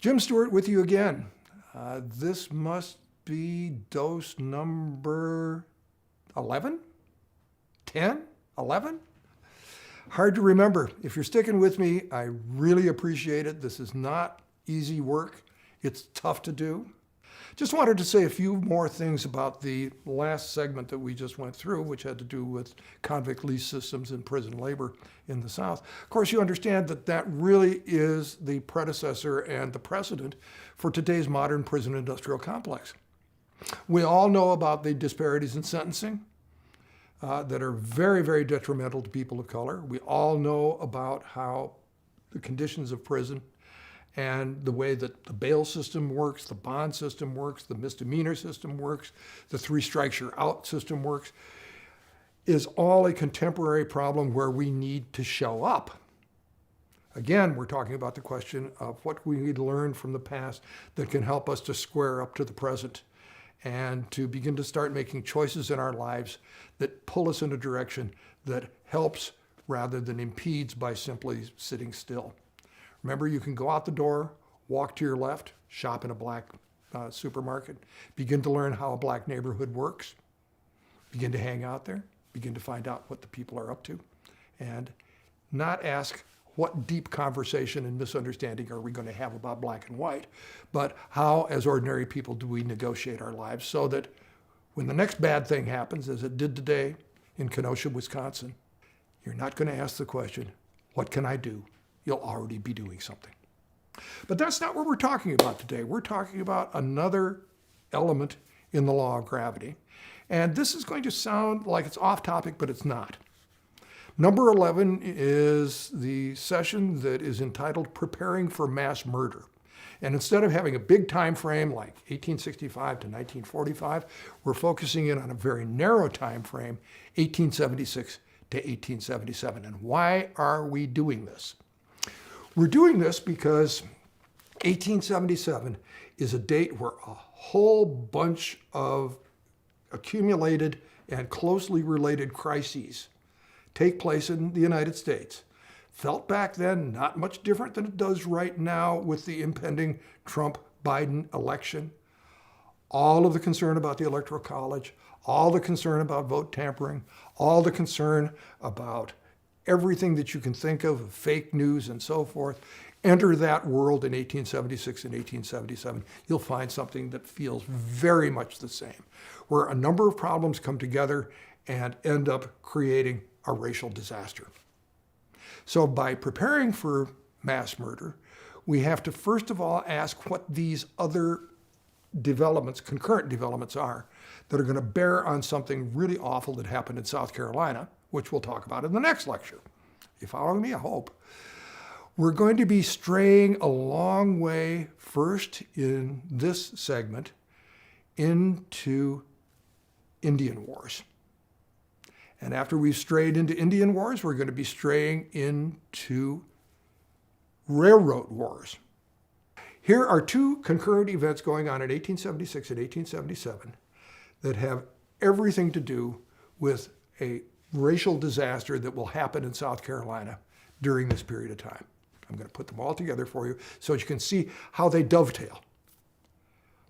Jim Stewart with you again. This must be dose number 11? 10? 11? Hard to remember. If you're sticking with me, I really appreciate it. This is not easy work. It's tough to do. Just wanted to say a few more things about the last segment that we just went through, which had to do with convict lease systems and prison labor in the South. Of course, you understand that that really is the predecessor and the precedent for today's modern prison industrial complex. We all know about the disparities in sentencing that are very, very detrimental to people of color. We all know about how the conditions of prison and the way that the bail system works, the bond system works, the misdemeanor system works, the 3 strikes you're out system works, is all a contemporary problem where we need to show up. Again, we're talking about the question of what we need to learn from the past that can help us to square up to the present and to begin to start making choices in our lives that pull us in a direction that helps rather than impedes by simply sitting still. Remember, you can go out the door, walk to your left, shop in a black supermarket, begin to learn how a black neighborhood works, begin to hang out there, begin to find out what the people are up to, and not ask what deep conversation and misunderstanding are we going to have about black and white, but how, as ordinary people, do we negotiate our lives so that when the next bad thing happens, as it did today in Kenosha, Wisconsin, you're not going to ask the question, what can I do? You'll already be doing something. But that's not what we're talking about today. We're talking about another element in the law of gravity. And this is going to sound like it's off topic, but it's not. Number 11 is the session that is entitled Preparing for Mass Murder. And instead of having a big time frame like 1865 to 1945, we're focusing in on a very narrow time frame, 1876 to 1877. And why are we doing this? We're doing this because 1877 is a date where a whole bunch of accumulated and closely related crises take place in the United States. Felt back then not much different than it does right now with the impending Trump-Biden election. All of the concern about the Electoral College, all the concern about vote tampering, all the concern about everything that you can think of, fake news and so forth. Enter that world in 1876 and 1877. You'll find something that feels very much the same, where a number of problems come together and end up creating a racial disaster. So by preparing for mass murder, we have to first of all ask what these other developments, concurrent developments are that are going to bear on something really awful that happened in South Carolina, which we'll talk about in the next lecture. You following me? I hope. We're going to be straying a long way first in this segment into Indian Wars. And after we've strayed into Indian Wars, we're going to be straying into Railroad Wars. Here are 2 concurrent events going on in 1876 and 1877 that have everything to do with a racial disaster that will happen in South Carolina during this period of time. I'm going to put them all together for you so that you can see how they dovetail.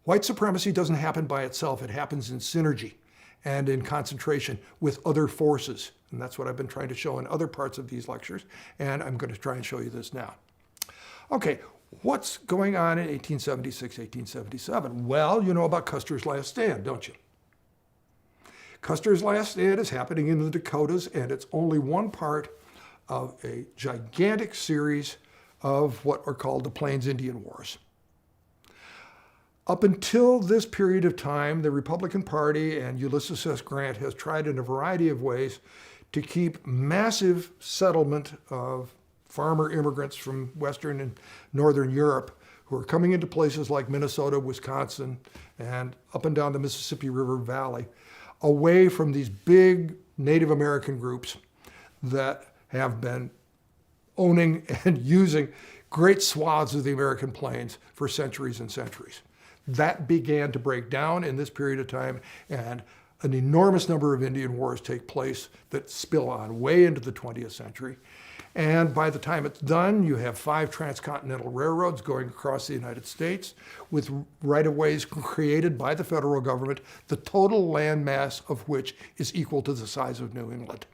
White supremacy doesn't happen by itself. It happens in synergy and in concentration with other forces. And that's what I've been trying to show in other parts of these lectures. And I'm going to try and show you this now. Okay, what's going on in 1876, 1877? Well, you know about Custer's Last Stand, don't you? Custer's Last Stand is happening in the Dakotas, and it's only one part of a gigantic series of what are called the Plains Indian Wars. Up until this period of time, the Republican Party and Ulysses S. Grant has tried in a variety of ways to keep massive settlement of farmer immigrants from Western and Northern Europe who are coming into places like Minnesota, Wisconsin, and up and down the Mississippi River Valley, away from these big Native American groups that have been owning and using great swaths of the American plains for centuries and centuries. That began to break down in this period of time, and an enormous number of Indian wars take place that spill on way into the 20th century. And by the time it's done, you have 5 transcontinental railroads going across the United States with right-of-ways created by the federal government, the total land mass of which is equal to the size of New England.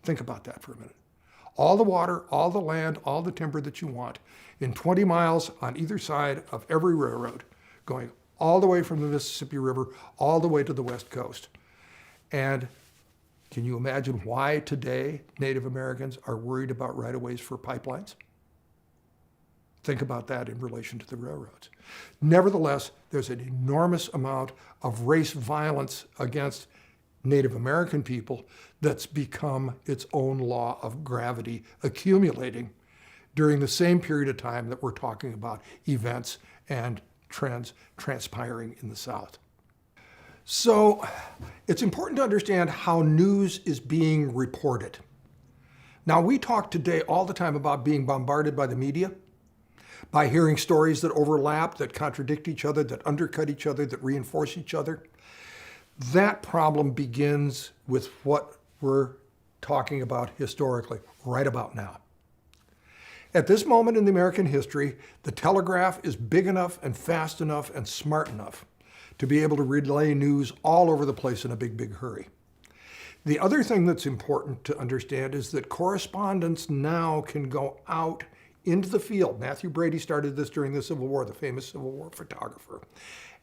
Think about that for a minute. All the water, all the land, all the timber that you want in 20 miles on either side of every railroad, going all the way from the Mississippi River all the way to the West Coast. And can you imagine why today Native Americans are worried about right-of-ways for pipelines? Think about that in relation to the railroads. Nevertheless, there's an enormous amount of race violence against Native American people that's become its own law of gravity, accumulating during the same period of time that we're talking about events and trends transpiring in the South. So it's important to understand how news is being reported. Now, we talk today all the time about being bombarded by the media, by hearing stories that overlap, that contradict each other, that undercut each other, that reinforce each other. That problem begins with what we're talking about historically, right about now. At this moment in the American history, the telegraph is big enough and fast enough and smart enough to be able to relay news all over the place in a big, big hurry. The other thing that's important to understand is that correspondents now can go out into the field. Matthew Brady started this during the Civil War, the famous Civil War photographer,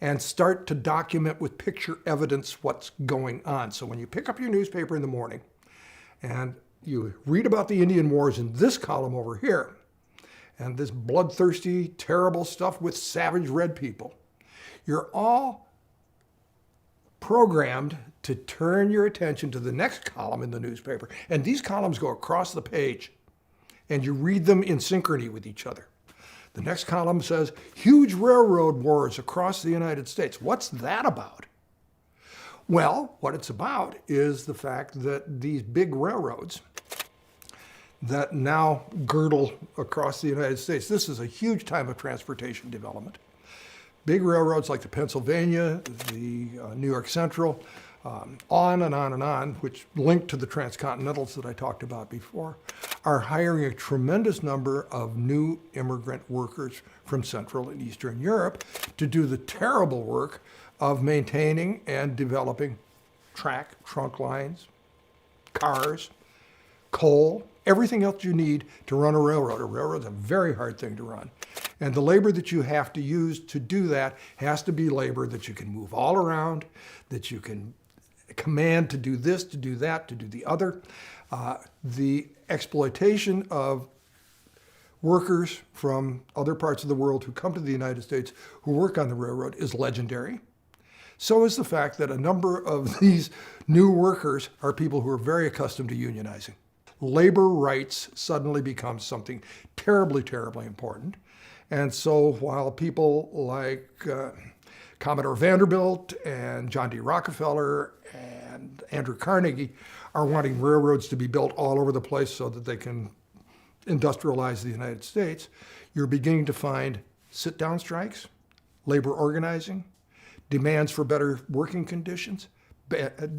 and start to document with picture evidence what's going on. So when you pick up your newspaper in the morning and you read about the Indian Wars in this column over here, and this bloodthirsty, terrible stuff with savage red people, you're all programmed to turn your attention to the next column in the newspaper. And these columns go across the page, and you read them in synchrony with each other. The next column says, huge railroad wars across the United States. What's that about? Well, what it's about is the fact that these big railroads that now girdle across the United States, this is a huge time of transportation development. Big railroads like the Pennsylvania, the New York Central, on and on and on, which link to the transcontinentals that I talked about before, are hiring a tremendous number of new immigrant workers from Central and Eastern Europe to do the terrible work of maintaining and developing trunk lines, cars, coal, everything else you need to run a railroad. A railroad's a very hard thing to run. And the labor that you have to use to do that has to be labor that you can move all around, that you can command to do this, to do that, to do the other. The exploitation of workers from other parts of the world who come to the United States who work on the railroad is legendary. So is the fact that a number of these new workers are people who are very accustomed to unionizing. Labor rights suddenly become something terribly, terribly important. And so while people like Commodore Vanderbilt and John D. Rockefeller and Andrew Carnegie are wanting railroads to be built all over the place so that they can industrialize the United States, you're beginning to find sit-down strikes, labor organizing, demands for better working conditions,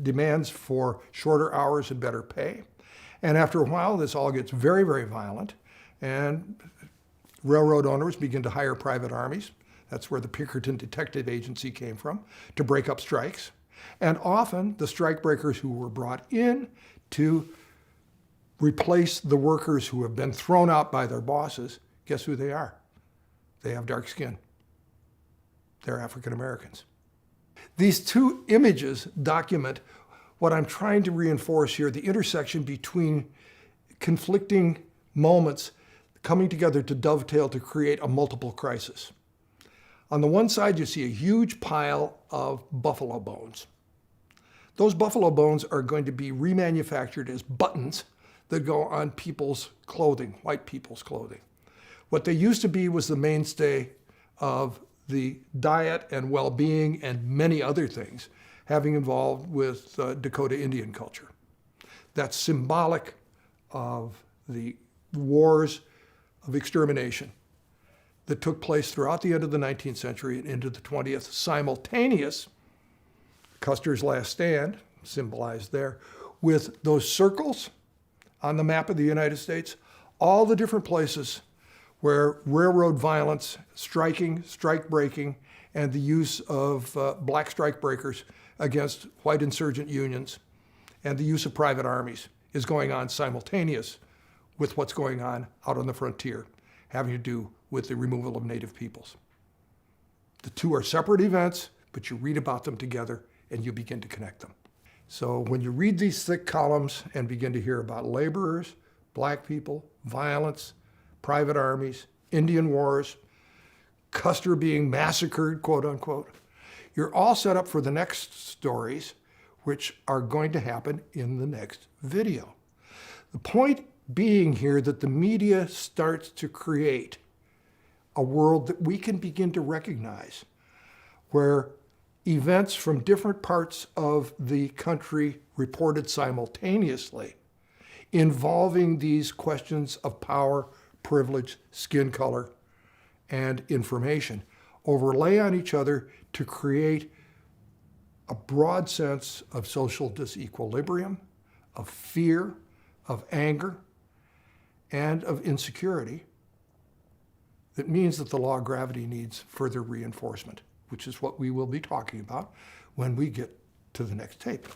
demands for shorter hours and better pay. And after a while, this all gets very, very violent, and railroad owners begin to hire private armies. That's where the Pinkerton Detective Agency came from, to break up strikes. And often, the strikebreakers who were brought in to replace the workers who have been thrown out by their bosses, guess who they are? They have dark skin. They're African Americans. These two images document what I'm trying to reinforce here, the intersection between conflicting moments coming together to dovetail to create a multiple crisis. On the one side, you see a huge pile of buffalo bones. Those buffalo bones are going to be remanufactured as buttons that go on people's clothing, white people's clothing. What they used to be was the mainstay of the diet and well-being and many other things having involved with Dakota Indian culture. That's symbolic of the wars of extermination that took place throughout the end of the 19th century and into the 20th, simultaneous, Custer's last stand, symbolized there, with those circles on the map of the United States all the different places where railroad violence, striking, strike breaking, and the use of black strike breakers against white insurgent unions and the use of private armies is going on simultaneous with what's going on out on the frontier, having to do with the removal of native peoples. The two are separate events, but you read about them together and you begin to connect them. So when you read these thick columns and begin to hear about laborers, black people, violence, private armies, Indian wars, Custer being massacred, quote unquote, you're all set up for the next stories, which are going to happen in the next video. The point being here that the media starts to create a world that we can begin to recognize, where events from different parts of the country reported simultaneously involving these questions of power, privilege, skin color, and information overlay on each other to create a broad sense of social disequilibrium, of fear, of anger, and of insecurity. That means that the law of gravity needs further reinforcement, which is what we will be talking about when we get to the next tape.